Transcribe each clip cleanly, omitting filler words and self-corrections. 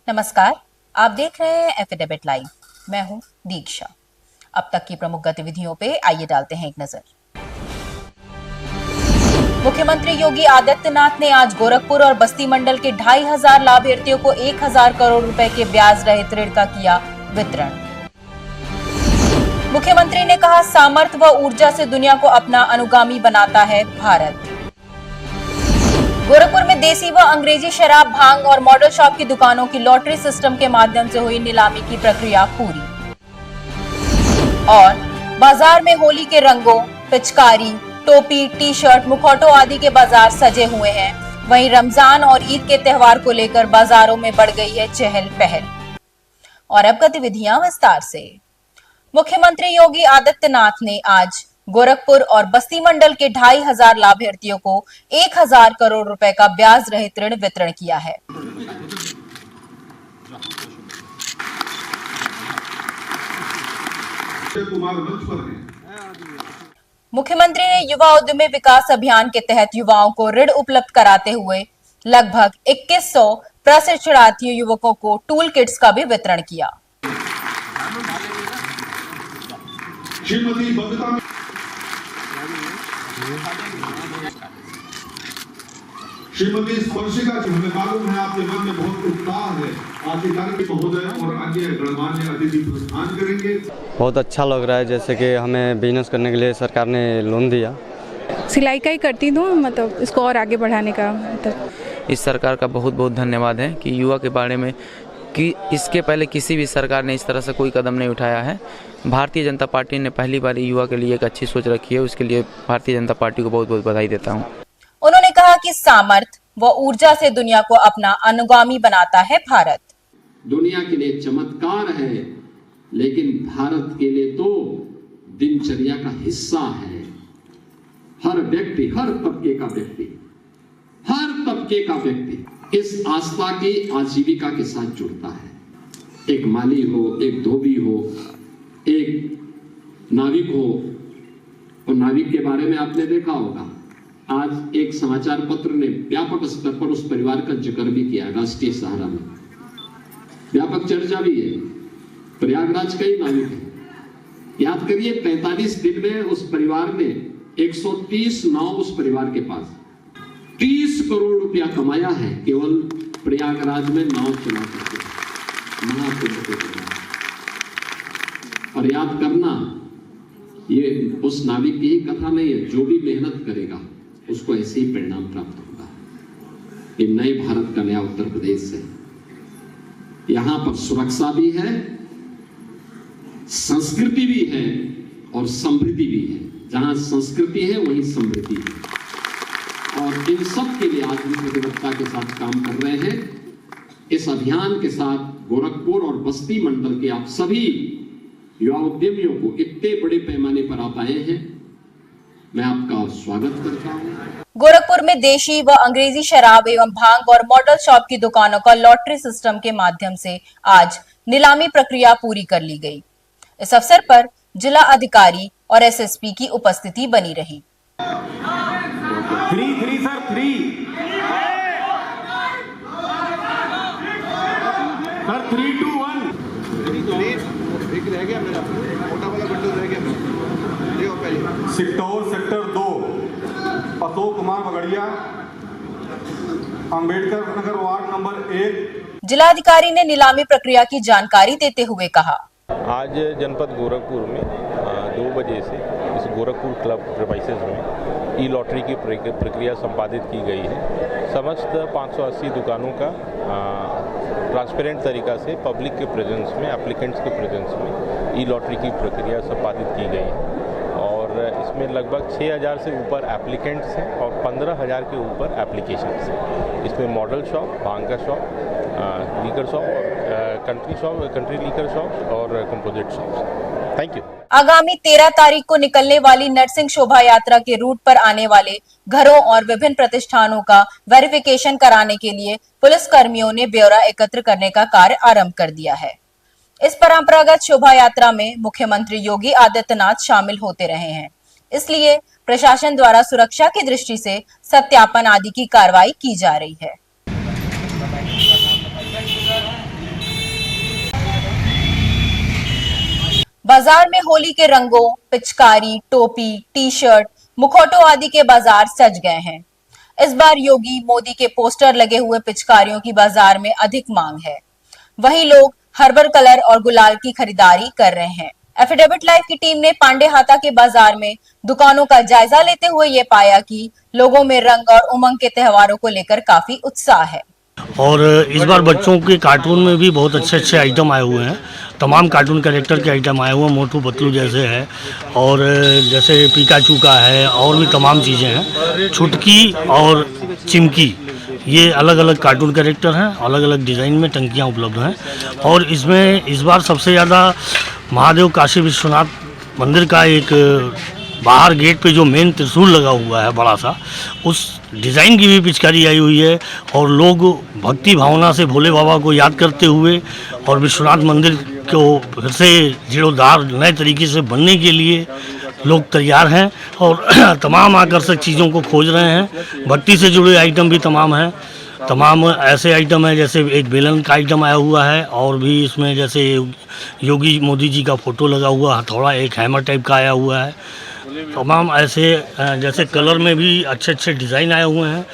नमस्कार, आप देख रहे हैं एफिडेविट लाइव। मैं हूं दीक्षा। अब तक की प्रमुख गतिविधियों पे आइए डालते हैं एक नजर। मुख्यमंत्री योगी आदित्यनाथ ने आज गोरखपुर और बस्ती मंडल के 2500 लाभार्थियों को 1000 करोड़ रुपए के ब्याज रहित ऋण का किया वितरण। मुख्यमंत्री ने कहा, सामर्थ्य व ऊर्जा से दुनिया को अपना अनुगामी बनाता है भारत। गोरखपुर में देसी व अंग्रेजी शराब, भांग और मॉडल शॉप की दुकानों की लॉटरी सिस्टम के माध्यम से हुई नीलामी की प्रक्रिया पूरी। और बाजार में होली के रंगों, पिचकारी, टोपी, टी शर्ट, मुखौटों आदि के बाजार सजे हुए हैं। वहीं रमजान और ईद के त्योहार को लेकर बाजारों में बढ़ गई है चहल पहल। और अब गतिविधियां विस्तार से। मुख्यमंत्री योगी आदित्यनाथ ने आज गोरखपुर और बस्ती मंडल के 2500 लाभार्थियों को 1000 करोड़ रुपए का ब्याज रहित ऋण वितरण किया है। मुख्यमंत्री ने युवा उद्यमी विकास अभियान के तहत युवाओं को ऋण उपलब्ध कराते हुए लगभग 2100 प्रशिक्षणार्थी युवकों को टूल किट्स का भी वितरण किया। श्रीमती स्पर्शिका जी, हमें मालूम है आपके मन में बहुत उत्साह है। अधिकारी महोदय और अन्य गणमान्य अतिथि प्रदान करेंगे। बहुत अच्छा लग रहा है, जैसे कि हमें बिजनेस करने के लिए सरकार ने लोन दिया। सिलाई का ही करती हूँ, मतलब इसको और आगे बढ़ाने का। इस सरकार का बहुत बहुत धन्यवाद है कि युवा के बारे में कि इसके पहले किसी भी सरकार ने इस तरह से कोई कदम नहीं उठाया है। भारतीय जनता पार्टी ने पहली बार युवा के लिए एक अच्छी सोच रखी है, उसके लिए भारतीय जनता पार्टी को बहुत बहुत बधाई देता हूँ। उन्होंने कहा कि सामर्थ्य व ऊर्जा से दुनिया को अपना अनुगामी बनाता है भारत। दुनिया के लिए चमत्कार है, लेकिन भारत के लिए तो दिनचर्या का हिस्सा है। हर व्यक्ति, हर तबके का व्यक्ति इस आस्था की आजीविका के साथ जुड़ता है। एक माली हो, एक धोबी हो, एक नाविक हो। और नाविक के बारे में आपने देखा होगा, आज एक समाचार पत्र ने व्यापक स्तर पर उस परिवार का जिक्र भी किया। राष्ट्रीय सहारा में व्यापक चर्चा भी है। प्रयागराज का ही नाविक है। याद करिए, 45 दिन में उस परिवार ने 130 नाव उस परिवार के पास 30 करोड़ रुपया कमाया है केवल प्रयागराज में नाव चला करके। और याद करना, ये उस नाविक की ही कथा नहीं है। जो भी मेहनत करेगा उसको ऐसे ही परिणाम प्राप्त होगा। ये नए भारत का नया उत्तर प्रदेश है। यहां पर सुरक्षा भी है, संस्कृति भी है और समृद्धि भी है। जहां संस्कृति है वहीं समृद्धि है। और इन सब के लिए आज भी प्रतिबद्धता के साथ काम कर रहे हैं। इस अभियान के साथ गोरखपुर और बस्ती मंडल के आप सभी युवा उद्यमियों को इतने बड़े पैमाने पर आप आए हैं, मैं आपका स्वागत करता हूं। गोरखपुर में देशी व अंग्रेजी शराब एवं भांग और मॉडल शॉप की दुकानों का लॉटरी सिस्टम के माध्यम से आज नीलामी प्रक्रिया पूरी कर ली गई। इस अवसर पर जिला अधिकारी और एसएसपी की उपस्थिति बनी रही। 3 सर 3 2 1 रह गया मेरा मोटा वाला बंडल रह गया मेरा। Sector 2 Ashok Kumar Bagadia, Ambedkar Nagar, ward number 1। जिलाधिकारी ने नीलामी प्रक्रिया की जानकारी देते हुए कहा, आज जनपद गोरखपुर में 2 बजे से इस गोरखपुर क्लब प्रेमाइसेस में ई लॉटरी की प्रक्रिया संपादित की गई है। समस्त 580 दुकानों का ट्रांसपेरेंट तरीका से पब्लिक के प्रेजेंस में, एप्लीकेंट्स के प्रेजेंस में ई लॉटरी की प्रक्रिया संपादित की गई है। और इसमें लगभग 6000 से ऊपर एप्लीकेंट्स हैं और 15000 के ऊपर एप्लीकेशंस हैं। इसमें मॉडल शॉप, भांग का शॉप, लीकर शॉप और कंट्री लीकर शॉप और कंपोजिट शॉप। Thank you. आगामी 13 तारीख को निकलने वाली नरसिंह शोभा यात्रा के रूट पर आने वाले घरों और विभिन्न प्रतिष्ठानों का वेरिफिकेशन कराने के लिए पुलिस कर्मियों ने ब्यौरा एकत्र करने का कार्य आरंभ कर दिया है। इस परंपरागत शोभा यात्रा में मुख्यमंत्री योगी आदित्यनाथ शामिल होते रहे हैं, इसलिए प्रशासन द्वारा सुरक्षा की दृष्टि से सत्यापन आदि की कार्रवाई की जा रही है। बाजार में होली के रंगों, पिचकारी, टोपी, टी शर्ट, मुखौटों आदि के बाजार सज गए हैं। इस बार योगी मोदी के पोस्टर लगे हुए पिचकारियों की बाजार में अधिक मांग है। वहीं लोग हर्बल कलर और गुलाल की खरीदारी कर रहे हैं। एफिडेविट लाइव की टीम ने पांडेहाता के बाजार में दुकानों का जायजा लेते हुए ये पाया कि लोगों में रंग और उमंग के त्योहारों को लेकर काफी उत्साह है। और इस बार बच्चों के कार्टून में भी बहुत अच्छे अच्छे आइटम आए हुए हैं। तमाम कार्टून कैरेक्टर के आइटम आए हुए हैं, मोटू पतलू जैसे है और जैसे पिकाचू का है और भी तमाम चीज़ें हैं। छुटकी और चिमकी ये अलग अलग कार्टून कैरेक्टर हैं, अलग अलग डिज़ाइन में टंकियाँ उपलब्ध हैं। और इसमें इस बार सबसे ज़्यादा महादेव काशी विश्वनाथ मंदिर का एक बाहर गेट पे जो मेन त्रिशूल लगा हुआ है बड़ा सा, उस डिज़ाइन की भी पिचकारी आई हुई है। और लोग भक्ति भावना से भोले बाबा को याद करते हुए और विश्वनाथ मंदिर को फिर से जीर्णोद्धार नए तरीके से बनने के लिए लोग तैयार हैं और तमाम आकर्षक चीज़ों को खोज रहे हैं। भक्ति से जुड़े आइटम भी तमाम हैं। तमाम ऐसे आइटम हैं जैसे एक बेलन का आइटम आया हुआ है और भी इसमें जैसे योगी मोदी जी का फ़ोटो लगा हुआ हथौड़ा, एक हैमर टाइप का आया हुआ है। तमाम ऐसे जैसे कलर में भी अच्छे अच्छे डिज़ाइन आए हुए हैं।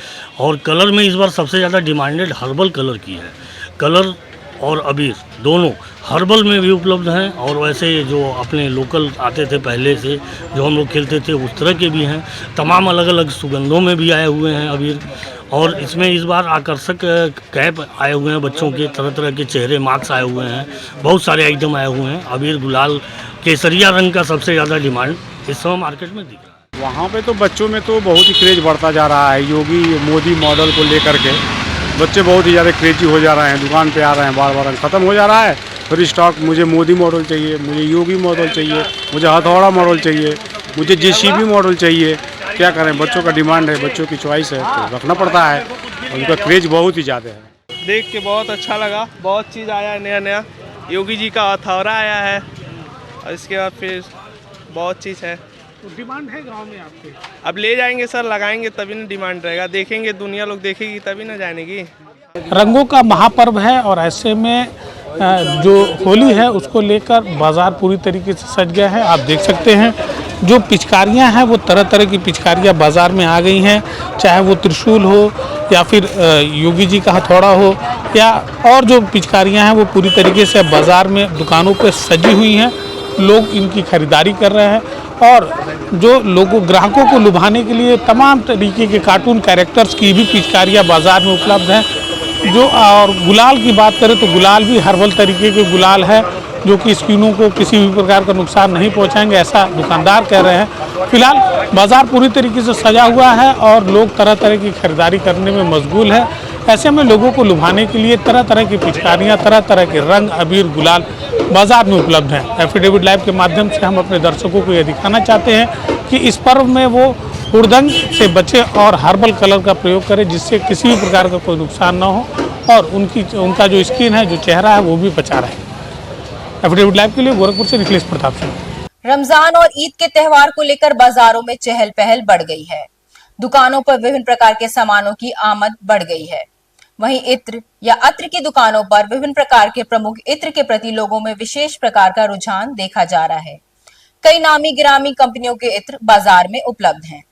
और कलर में इस बार सबसे ज़्यादा डिमांडेड हर्बल कलर की है। कलर और अबीर दोनों हर्बल में भी उपलब्ध हैं और वैसे जो अपने लोकल आते थे पहले से जो हम लोग खेलते थे उस तरह के भी हैं। तमाम अलग अलग सुगंधों में भी आए हुए हैं अबीर। और इसमें इस बार आकर्षक कैप आए हुए हैं बच्चों के, तरह तरह के चेहरे मास्क आए हुए हैं, बहुत सारे आइटम आए हुए हैं। अबीर, गुलाल, केसरिया रंग का सबसे ज़्यादा डिमांड इस समय मार्केट में दिख रहा है। वहाँ पे तो बच्चों में तो बहुत ही क्रेज बढ़ता जा रहा है। योगी मोदी मॉडल को लेकर के बच्चे बहुत ही ज़्यादा क्रेजी हो जा रहे हैं, दुकान पे आ रहे हैं, बार बार ख़त्म हो जा रहा है। फिर स्टॉक मुझे मोदी मॉडल चाहिए, मुझे योगी मॉडल चाहिए, मुझे हथौड़ा मॉडल चाहिए, मुझे JCB मॉडल चाहिए। क्या करें, बच्चों का डिमांड है, बच्चों की चॉइस है तो रखना पड़ता है। उनका क्रेज बहुत ही ज़्यादा है। देख के बहुत अच्छा लगा, बहुत चीज़ आया है नया नया। योगी जी का हथौड़ा आया है और इसके बाद फिर बहुत चीज़ है। तो डिमांड है गांव में आपके? अब ले जाएंगे सर, लगाएंगे तभी ना डिमांड रहेगा। देखेंगे, दुनिया लोग देखेगी तभी ना जानेगी। रंगों का महापर्व है और ऐसे में जो होली है उसको लेकर बाज़ार पूरी तरीके से सज गया है। आप देख सकते हैं जो पिचकारियां हैं वो तरह तरह की पिचकारियां बाज़ार में आ गई हैं, चाहे वो त्रिशूल हो या फिर योगी जी का हथौड़ा हो या और जो पिचकारियां हैं वो पूरी तरीके से बाज़ार में दुकानों पर सजी हुई हैं। लोग इनकी खरीदारी कर रहे हैं और जो लोगों ग्राहकों को लुभाने के लिए तमाम तरीके के कार्टून कैरेक्टर्स की भी पिचकारियां बाज़ार में उपलब्ध हैं। जो और गुलाल की बात करें तो गुलाल भी हर्बल तरीके के गुलाल है जो कि स्किनों को किसी भी प्रकार का नुकसान नहीं पहुंचाएंगे, ऐसा दुकानदार कह रहे हैं। फिलहाल बाज़ार पूरी तरीके से सजा हुआ है और लोग तरह तरह की खरीदारी करने में मशगूल है। ऐसे में लोगों को लुभाने के लिए तरह तरह की पिचकारियाँ, तरह तरह के रंग, अबीर, गुलाल बाज़ार में उपलब्ध हैं। एफिडेविट लाइव के माध्यम से हम अपने दर्शकों को यह दिखाना चाहते हैं कि इस पर्व में वो हुड़दंग से बचे और हर्बल कलर का प्रयोग करें जिससे किसी भी प्रकार का कोई नुकसान ना हो और उनका जो स्किन है, जो चेहरा है वो भी बचा रहे। एफिडेविट लाइव के लिए गोरखपुर से निखिलेश प्रताप सिंह। रमजान और ईद के त्योहार को लेकर बाजारों में चहल पहल बढ़ गई है। दुकानों पर विभिन्न प्रकार के सामानों की आमद बढ़ गई है। वहीं इत्र या अत्र की दुकानों पर विभिन्न प्रकार के प्रमुख इत्र के प्रति लोगों में विशेष प्रकार का रुझान देखा जा रहा है। कई नामी गिरामी कंपनियों के इत्र बाजार में उपलब्ध हैं।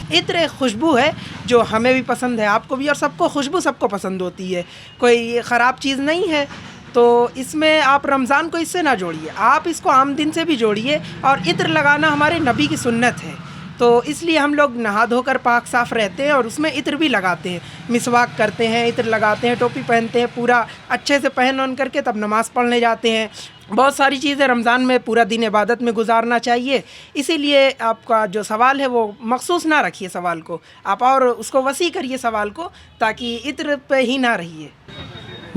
इत्र एक खुशबू है जो हमें भी पसंद है, आपको भी, और सबको खुशबू सबको पसंद होती है, कोई ख़राब चीज़ नहीं है। तो इसमें आप रमज़ान को इससे ना जोड़िए, आप इसको आम दिन से भी जोड़िए। और इत्र लगाना हमारे नबी की सुन्नत है, तो इसलिए हम लोग नहा धोकर पाक साफ़ रहते हैं और उसमें इत्र भी लगाते हैं, मिसवाक करते हैं, इत्र लगाते हैं, टोपी पहनते हैं, पूरा अच्छे से पहन उन करके तब नमाज़ पढ़ने जाते हैं। बहुत सारी चीज़ें रमज़ान में पूरा दिन इबादत में गुजारना चाहिए। इसीलिए आपका जो सवाल है वो मखसूस ना रखिए सवाल को, आप और उसको वसी करिए सवाल को, ताकि इत्र पे ही ना रहिए।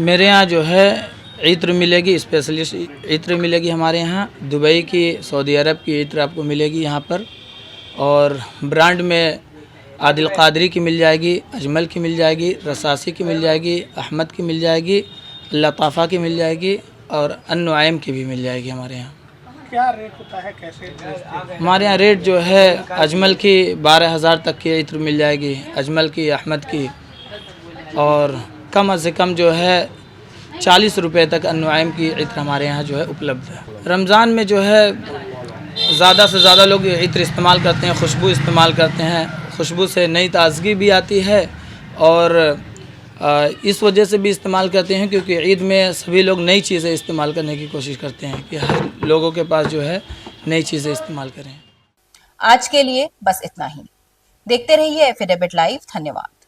मेरे यहाँ जो है इत्र मिलेगी, स्पेशलिस्ट इत्र मिलेगी हमारे यहाँ। दुबई की, सऊदी अरब की इत्र आपको मिलेगी यहाँ पर। और ब्रांड में आदिल कादरी की मिल जाएगी, अजमल की मिल जाएगी, रसासी की मिल जाएगी, अहमद की मिल जाएगी, लताफ़ा की मिल जाएगी और अन्नुआइम की भी मिल जाएगी हमारे यहाँ। क्या रेट होता है, कैसे बेचते हैं? हमारे यहाँ रेट जो है अजमल की 12,000 तक की इत्र मिल जाएगी, अजमल की, अहमद की, और कम से कम जो है 40 रुपये तक अन्नुआइम की इत्र हमारे यहाँ जो है उपलब्ध है। रमज़ान में जो है ज़्यादा से ज़्यादा लोग इत्र इस्तेमाल करते हैं, खुशबू इस्तेमाल करते हैं। खुशबू से नई ताजगी भी आती है और इस वजह से भी इस्तेमाल करते हैं क्योंकि ईद में सभी लोग नई चीज़ें इस्तेमाल करने की कोशिश करते हैं कि हर लोगों के पास जो है नई चीज़ें इस्तेमाल करें। आज के लिए बस इतना ही। देखते रहिए एफिडेविट लाइव। धन्यवाद।